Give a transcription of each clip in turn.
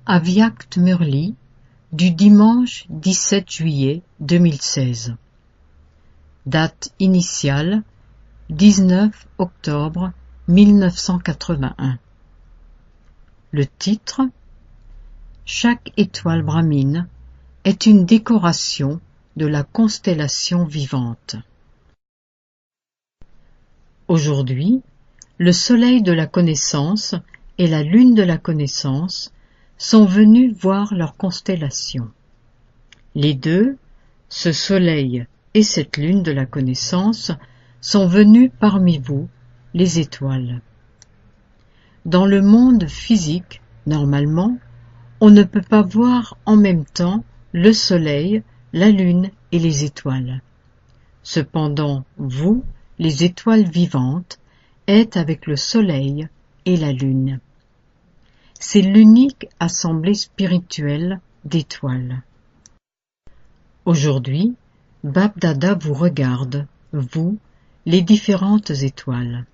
Aviact Murli, du dimanche 17 juillet 2016. Date initiale 19 octobre 1981. Le titre: Chaque étoile brahmine est une décoration de la constellation vivante. Aujourd'hui, le soleil de la connaissance et la lune de la connaissance sont venus voir leur constellation. Les deux, ce soleil et cette lune de la connaissance, sont venus parmi vous, les étoiles. Dans le monde physique, normalement, on ne peut pas voir en même temps le soleil, la lune et les étoiles. Cependant, vous, les étoiles vivantes, êtes avec le soleil et la lune. C'est l'unique assemblée spirituelle d'étoiles. Aujourd'hui, Bap Dada vous regarde, vous, les différentes étoiles.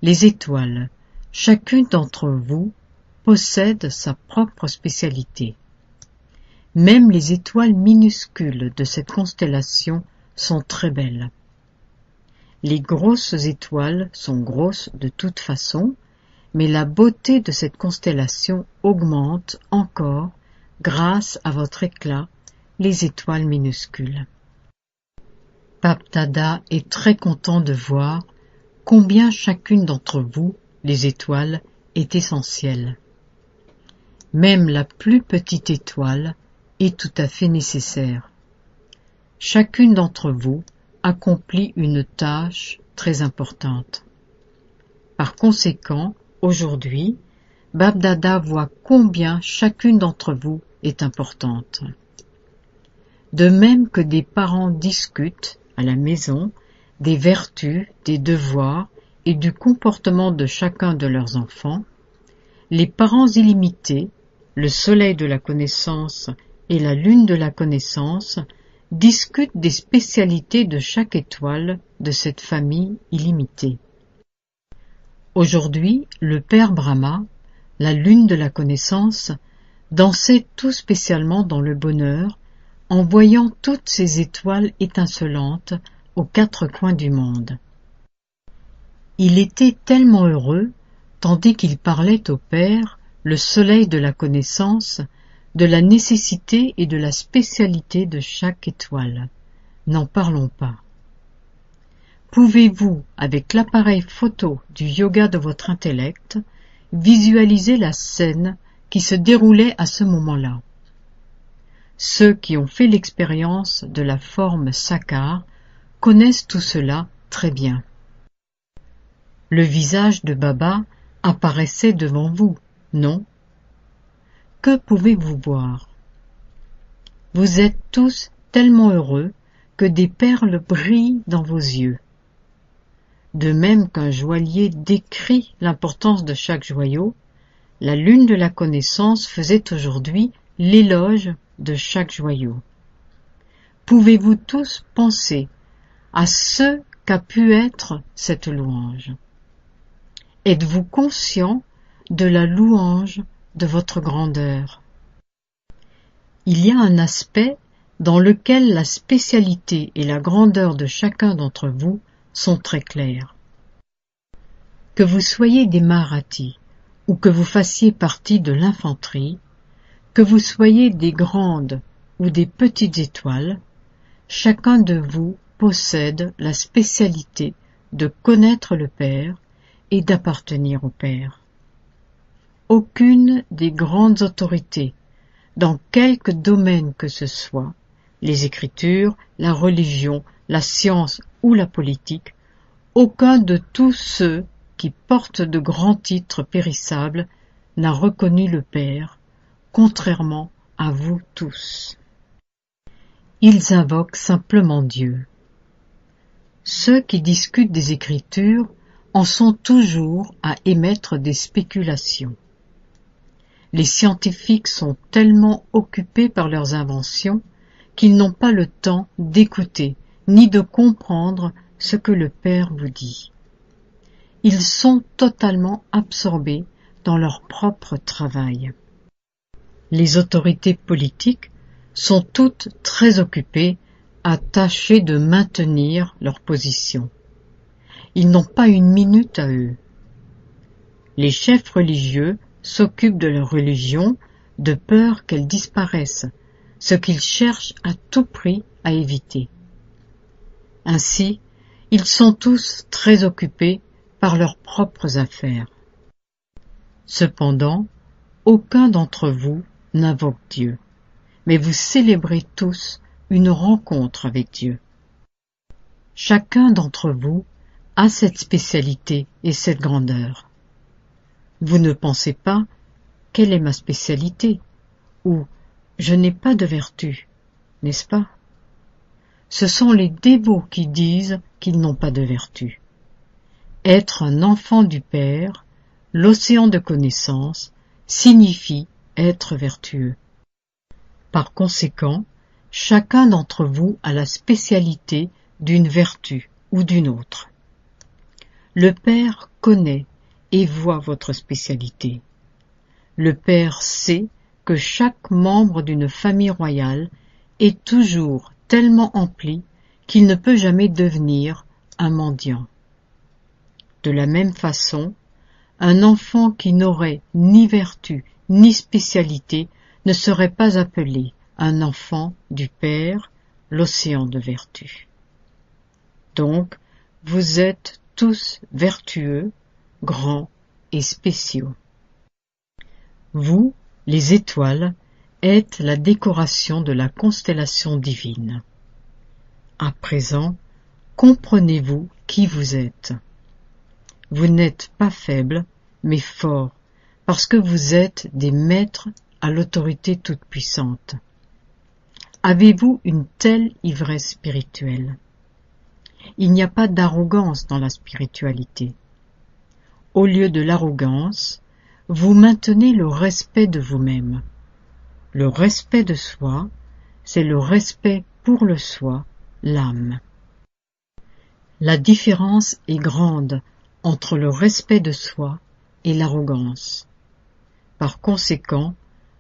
Les étoiles, chacune d'entre vous, possède sa propre spécialité. Même les étoiles minuscules de cette constellation sont très belles. Les grosses étoiles sont grosses de toute façon, mais la beauté de cette constellation augmente encore grâce à votre éclat, les étoiles minuscules. Bap Dada est très content de voir combien chacune d'entre vous, les étoiles, est essentielle. Même la plus petite étoile est tout à fait nécessaire. Chacune d'entre vous accomplit une tâche très importante. Par conséquent, aujourd'hui, Bap Dada voit combien chacune d'entre vous est importante. De même que des parents discutent à la maison des vertus, des devoirs et du comportement de chacun de leurs enfants, les parents illimités, le soleil de la connaissance et la lune de la connaissance, discutent des spécialités de chaque étoile de cette famille illimitée. Aujourd'hui, le Père Brahma, la lune de la connaissance, dansait tout spécialement dans le bonheur en voyant toutes ces étoiles étincelantes aux quatre coins du monde. Il était tellement heureux, tandis qu'il parlait au Père, le soleil de la connaissance, de la nécessité et de la spécialité de chaque étoile. N'en parlons pas. Pouvez-vous, avec l'appareil photo du yoga de votre intellect, visualiser la scène qui se déroulait à ce moment-là? Ceux qui ont fait l'expérience de la forme Sakar connaissent tout cela très bien. Le visage de Baba apparaissait devant vous, non? Que pouvez-vous voir? Vous êtes tous tellement heureux que des perles brillent dans vos yeux. De même qu'un joaillier décrit l'importance de chaque joyau, la lune de la connaissance faisait aujourd'hui l'éloge de chaque joyau. Pouvez-vous tous penser à ce qu'a pu être cette louange? Êtes-vous conscient de la louange de votre grandeur? Il y a un aspect dans lequel la spécialité et la grandeur de chacun d'entre vous sont très clairs. Que vous soyez des Maharatis ou que vous fassiez partie de l'infanterie, que vous soyez des grandes ou des petites étoiles, chacun de vous possède la spécialité de connaître le Père et d'appartenir au Père. Aucune des grandes autorités, dans quelque domaine que ce soit, les Écritures, la religion, la science ou la politique, aucun de tous ceux qui portent de grands titres périssables n'a reconnu le Père, contrairement à vous tous. Ils invoquent simplement Dieu. Ceux qui discutent des Écritures en sont toujours à émettre des spéculations. Les scientifiques sont tellement occupés par leurs inventions qu'ils n'ont pas le temps d'écouter ni de comprendre ce que le Père vous dit. Ils sont totalement absorbés dans leur propre travail. Les autorités politiques sont toutes très occupées à tâcher de maintenir leur position. Ils n'ont pas une minute à eux. Les chefs religieux s'occupent de leur religion de peur qu'elle disparaisse, ce qu'ils cherchent à tout prix à éviter. Ainsi, ils sont tous très occupés par leurs propres affaires. Cependant, aucun d'entre vous n'invoque Dieu, mais vous célébrez tous une rencontre avec Dieu. Chacun d'entre vous a cette spécialité et cette grandeur. Vous ne pensez pas « quelle est ma spécialité ?» ou « je n'ai pas de vertu », n'est-ce pas? Ce sont les dévots qui disent qu'ils n'ont pas de vertu. Être un enfant du Père, l'océan de connaissances, signifie être vertueux. Par conséquent, chacun d'entre vous a la spécialité d'une vertu ou d'une autre. Le Père connaît et voit votre spécialité. Le Père sait que chaque membre d'une famille royale est toujours tellement empli qu'il ne peut jamais devenir un mendiant. De la même façon, un enfant qui n'aurait ni vertu ni spécialité ne serait pas appelé un enfant du Père, l'océan de vertu. Donc, vous êtes tous vertueux, grands et spéciaux. Vous, les étoiles, êtes la décoration de la constellation divine. À présent, comprenez-vous qui vous êtes. Vous n'êtes pas faible, mais fort, parce que vous êtes des maîtres à l'autorité toute-puissante. Avez-vous une telle ivresse spirituelle? Il n'y a pas d'arrogance dans la spiritualité. Au lieu de l'arrogance, vous maintenez le respect de vous-même. Le respect de soi, c'est le respect pour le soi, l'âme. La différence est grande entre le respect de soi et l'arrogance. Par conséquent,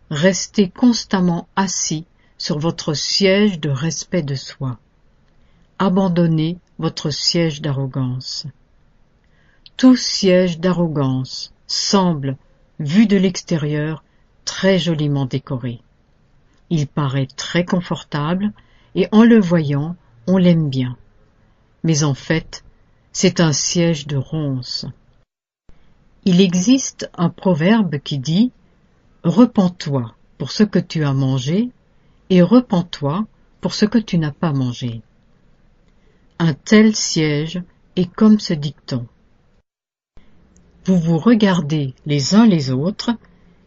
restez constamment assis sur votre siège de respect de soi. Abandonnez votre siège d'arrogance. Tout siège d'arrogance semble, vu de l'extérieur, très joliment décoré. Il paraît très confortable et en le voyant, on l'aime bien. Mais en fait, c'est un siège de ronces. Il existe un proverbe qui dit « Repens-toi pour ce que tu as mangé et repens-toi pour ce que tu n'as pas mangé ». Un tel siège est comme ce dicton. Vous vous regardez les uns les autres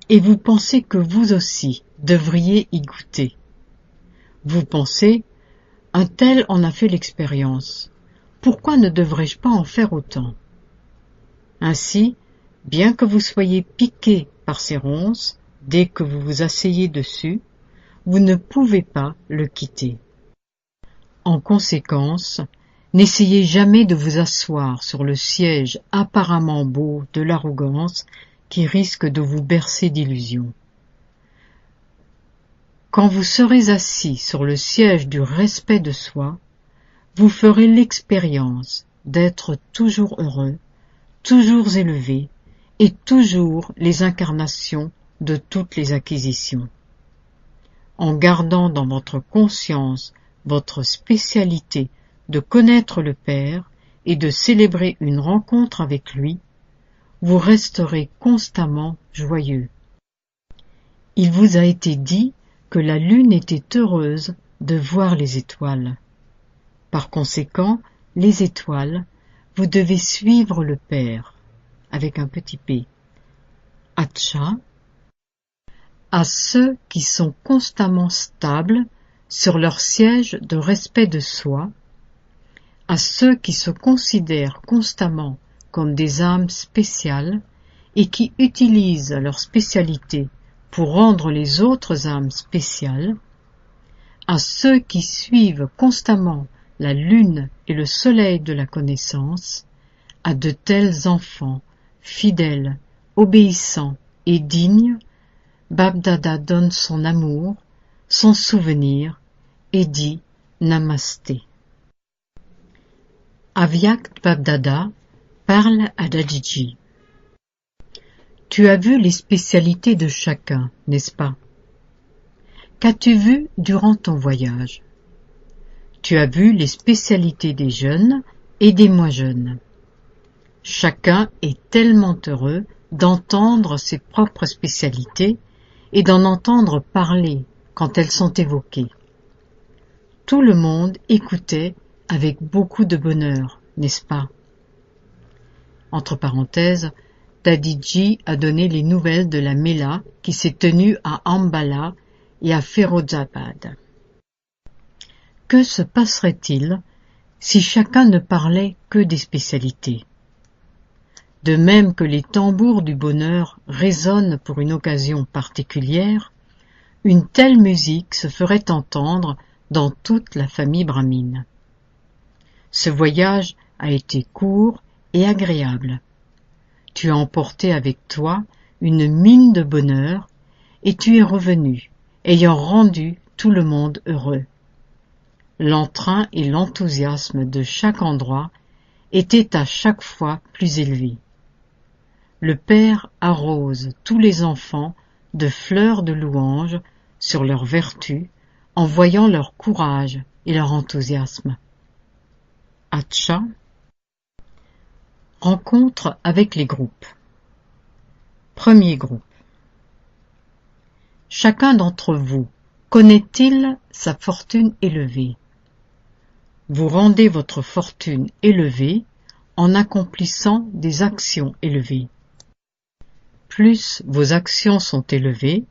et vous pensez que vous aussi devriez y goûter. Vous pensez « Un tel en a fait l'expérience. Pourquoi ne devrais-je pas en faire autant ?» Ainsi, bien que vous soyez piqué par ces ronces, dès que vous vous asseyez dessus, vous ne pouvez pas le quitter. En conséquence, n'essayez jamais de vous asseoir sur le siège apparemment beau de l'arrogance qui risque de vous bercer d'illusions. Quand vous serez assis sur le siège du respect de soi, vous ferez l'expérience d'être toujours heureux, toujours élevé et toujours les incarnations de toutes les acquisitions. En gardant dans votre conscience votre spécialité de connaître le Père et de célébrer une rencontre avec lui, vous resterez constamment joyeux. Il vous a été dit que la lune était heureuse de voir les étoiles. Par conséquent, les étoiles, vous devez suivre le Père, avec un petit p. Atcha, à ceux qui sont constamment stables sur leur siège de respect de soi, à ceux qui se considèrent constamment comme des âmes spéciales et qui utilisent leur spécialité pour rendre les autres âmes spéciales, à ceux qui suivent constamment la lune et le soleil de la connaissance, à de tels enfants, fidèles, obéissants et dignes, Bap-Dada donne son amour, son souvenir et dit Namasté. Avyak Bap-Dada parle à Dadiji. Tu as vu les spécialités de chacun, n'est-ce pas? Qu'as-tu vu durant ton voyage? Tu as vu les spécialités des jeunes et des moins jeunes. Chacun est tellement heureux d'entendre ses propres spécialités et d'en entendre parler quand elles sont évoquées. Tout le monde écoutait avec beaucoup de bonheur, n'est-ce pas? Entre parenthèses, Dadiji a donné les nouvelles de la Méla qui s'est tenue à Ambala et à Ferozabad. Que se passerait-il si chacun ne parlait que des spécialités? De même que les tambours du bonheur résonnent pour une occasion particulière, une telle musique se ferait entendre dans toute la famille brahmine. Ce voyage a été court et agréable. Tu as emporté avec toi une mine de bonheur et tu es revenu, ayant rendu tout le monde heureux. L'entrain et l'enthousiasme de chaque endroit étaient à chaque fois plus élevés. Le Père arrose tous les enfants de fleurs de louange sur leur vertu en voyant leur courage et leur enthousiasme. Acha. Rencontre avec les groupes. Premier groupe. Chacun d'entre vous connaît-il sa fortune élevée? Vous rendez votre fortune élevée en accomplissant des actions élevées. Plus vos actions sont élevées,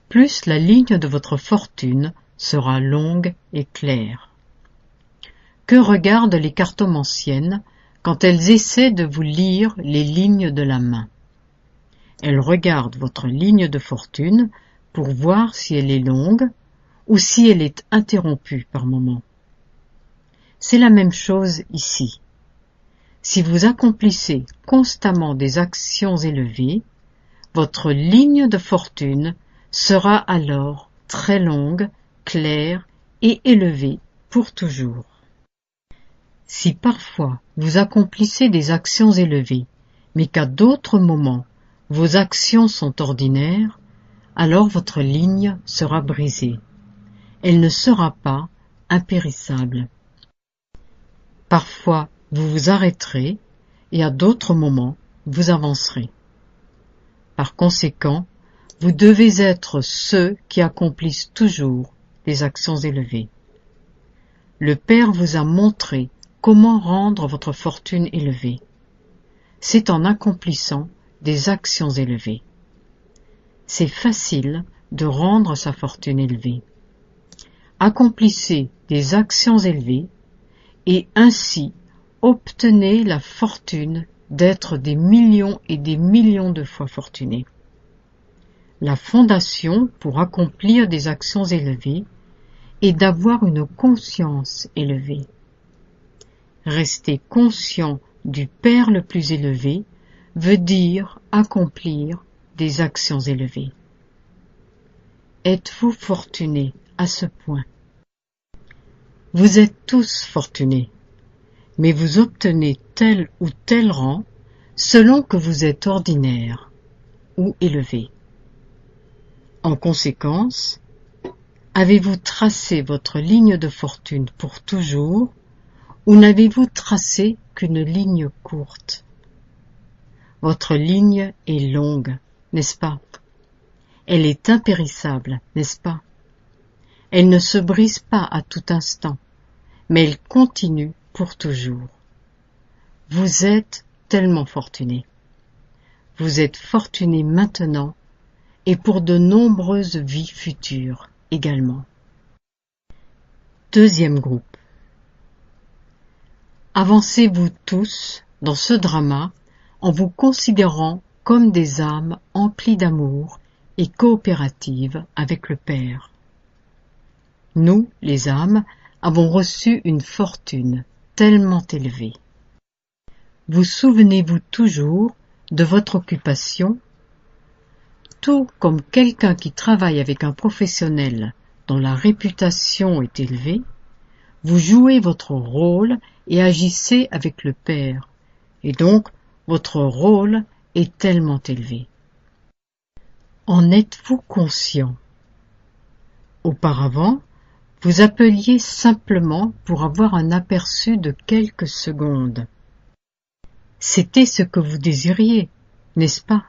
plus la ligne de votre fortune sera longue et claire. Que regardent les cartomanciennes quand elles essaient de vous lire les lignes de la main? Elles regardent votre ligne de fortune pour voir si elle est longue ou si elle est interrompue par moments. C'est la même chose ici. Si vous accomplissez constamment des actions élevées, votre ligne de fortune sera alors très longue, claire et élevée pour toujours. Si parfois vous accomplissez des actions élevées, mais qu'à d'autres moments vos actions sont ordinaires, alors votre ligne sera brisée. Elle ne sera pas impérissable. Parfois vous vous arrêterez et à d'autres moments vous avancerez. Par conséquent, vous devez être ceux qui accomplissent toujours des actions élevées. Le Père vous a montré comment rendre votre fortune élevée. C'est en accomplissant des actions élevées. C'est facile de rendre sa fortune élevée. Accomplissez des actions élevées et ainsi obtenez la fortune d'être des millions et des millions de fois fortunés. La fondation pour accomplir des actions élevées est d'avoir une conscience élevée. Rester conscient du Père le plus élevé veut dire accomplir des actions élevées. Êtes-vous fortunés à ce point? Vous êtes tous fortunés, mais vous obtenez tel ou tel rang selon que vous êtes ordinaire ou élevé. En conséquence, avez-vous tracé votre ligne de fortune pour toujours ou n'avez-vous tracé qu'une ligne courte? Votre ligne est longue, n'est-ce pas? Elle est impérissable, n'est-ce pas? Elle ne se brise pas à tout instant, mais elle continue pour toujours. Vous êtes tellement fortunés. Vous êtes fortunés maintenant et pour de nombreuses vies futures également. Deuxième groupe. Avancez-vous tous dans ce drama en vous considérant comme des âmes emplies d'amour et coopératives avec le Père. Nous, les âmes, avons reçu une fortune tellement élevée. Vous souvenez-vous toujours de votre occupation? tout comme quelqu'un qui travaille avec un professionnel dont la réputation est élevée, vous jouez votre rôle et agissez avec le Père, et donc votre rôle est tellement élevé. En êtes-vous conscient? Auparavant, vous appeliez simplement pour avoir un aperçu de quelques secondes. C'était ce que vous désiriez, n'est-ce pas?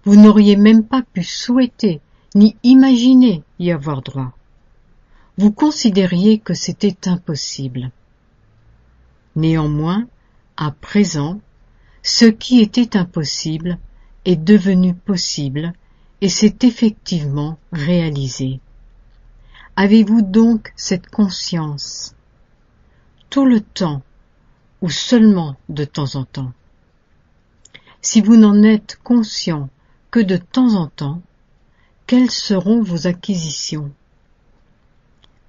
Vous n'auriez même pas pu souhaiter ni imaginer y avoir droit. Vous considériez que c'était impossible. Néanmoins, à présent, ce qui était impossible est devenu possible et s'est effectivement réalisé. Avez-vous donc cette conscience? Tout le temps ou seulement de temps en temps? Si vous n'en êtes conscient que de temps en temps, quelles seront vos acquisitions?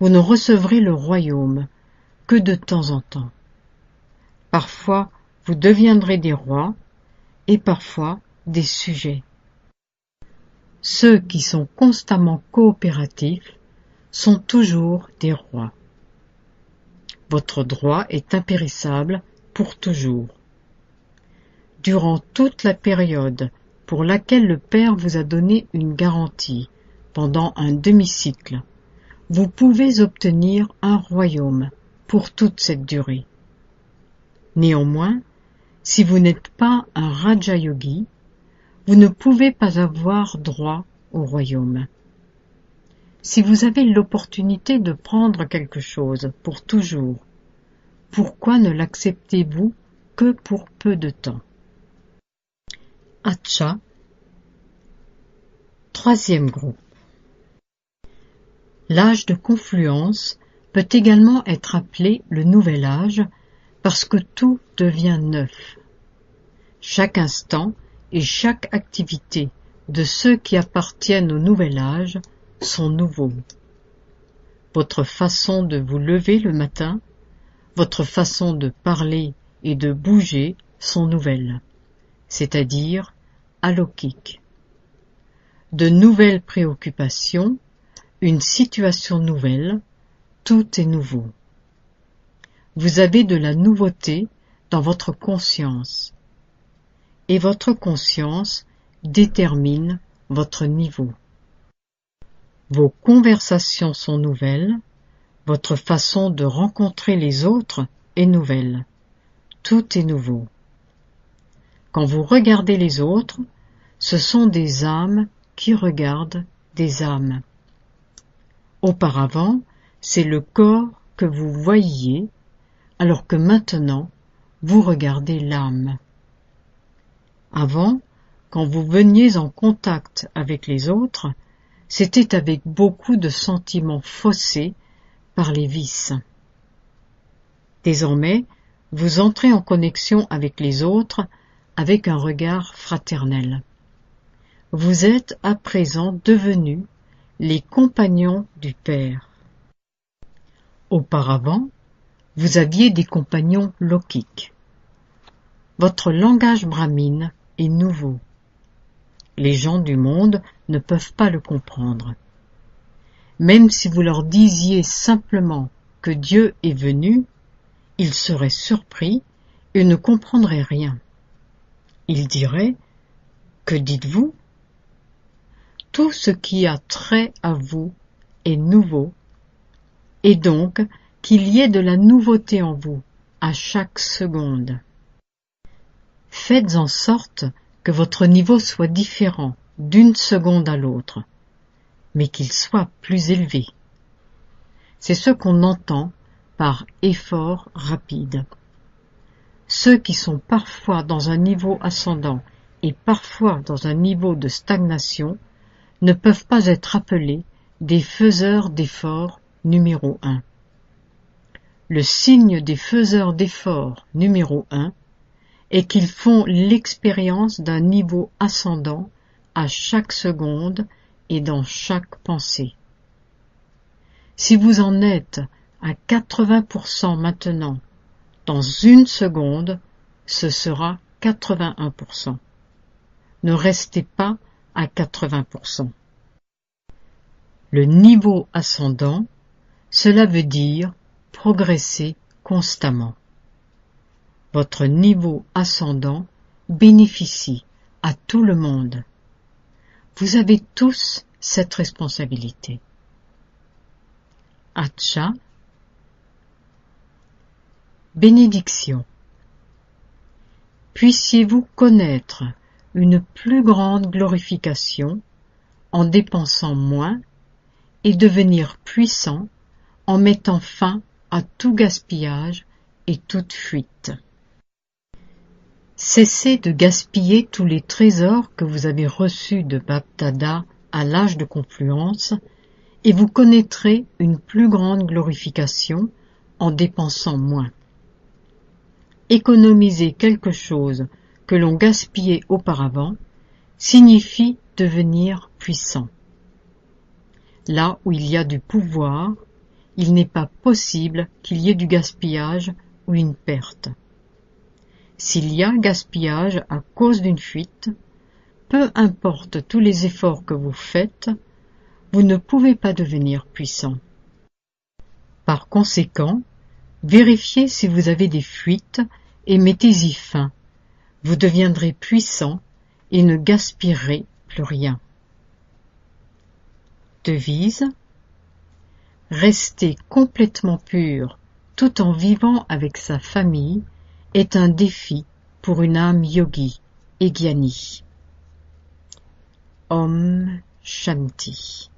Vous ne recevrez le royaume que de temps en temps. Parfois, vous deviendrez des rois et parfois des sujets. Ceux qui sont constamment coopératifs sont toujours des rois. Votre droit est impérissable pour toujours. Durant toute la période pour laquelle le Père vous a donné une garantie, pendant un demi-cycle, vous pouvez obtenir un royaume pour toute cette durée. Néanmoins, si vous n'êtes pas un Raja Yogi, vous ne pouvez pas avoir droit au royaume. Si vous avez l'opportunité de prendre quelque chose pour toujours, pourquoi ne l'acceptez-vous que pour peu de temps? Acha. Troisième groupe. L'âge de confluence peut également être appelé le nouvel âge parce que tout devient neuf. Chaque instant et chaque activité de ceux qui appartiennent au nouvel âge sont nouveaux. Votre façon de vous lever le matin, votre façon de parler et de bouger sont nouvelles, c'est-à-dire alaukiques. De nouvelles préoccupations, une situation nouvelle, tout est nouveau. Vous avez de la nouveauté dans votre conscience, et votre conscience détermine votre niveau. Vos conversations sont nouvelles, votre façon de rencontrer les autres est nouvelle. Tout est nouveau. Quand vous regardez les autres, ce sont des âmes qui regardent des âmes. Auparavant, c'est le corps que vous voyiez, alors que maintenant, vous regardez l'âme. Avant, quand vous veniez en contact avec les autres, c'était avec beaucoup de sentiments faussés par les vices. Désormais, vous entrez en connexion avec les autres avec un regard fraternel. Vous êtes à présent devenus les compagnons du Père. Auparavant, vous aviez des compagnons lokiques. Votre langage brahmine est nouveau. Les gens du monde ne peuvent pas le comprendre. Même si vous leur disiez simplement que Dieu est venu, ils seraient surpris et ne comprendraient rien. Ils diraient « Que dites-vous » Tout ce qui a trait à vous est nouveau, et donc qu'il y ait de la nouveauté en vous à chaque seconde. Faites en sorte que votre niveau soit différent d'une seconde à l'autre, mais qu'il soit plus élevé. C'est ce qu'on entend par effort rapide. Ceux qui sont parfois dans un niveau ascendant et parfois dans un niveau de stagnation ne peuvent pas être appelés des faiseurs d'efforts numéro 1. Le signe des faiseurs d'efforts numéro 1 est qu'ils font l'expérience d'un niveau ascendant à chaque seconde et dans chaque pensée. Si vous en êtes à 80% maintenant, dans une seconde, ce sera 81%. Ne restez pas à 80%. Le niveau ascendant, cela veut dire progresser constamment. Votre niveau ascendant bénéficie à tout le monde. Vous avez tous cette responsabilité. Acha. Bénédiction. Puissiez-vous connaître une plus grande glorification en dépensant moins et devenir puissant en mettant fin à tout gaspillage et toute fuite. Cessez de gaspiller tous les trésors que vous avez reçus de Baptada à l'âge de confluence et vous connaîtrez une plus grande glorification en dépensant moins. Économiser quelque chose que l'on gaspillait auparavant signifie devenir puissant. Là où il y a du pouvoir, il n'est pas possible qu'il y ait du gaspillage ou une perte. S'il y a gaspillage à cause d'une fuite, peu importe tous les efforts que vous faites, vous ne pouvez pas devenir puissant. Par conséquent, vérifiez si vous avez des fuites et mettez-y fin. Vous deviendrez puissant et ne gaspillerez plus rien. Devise. Rester complètement pur tout en vivant avec sa famille est un défi pour une âme yogi et gyani. Om Shanti.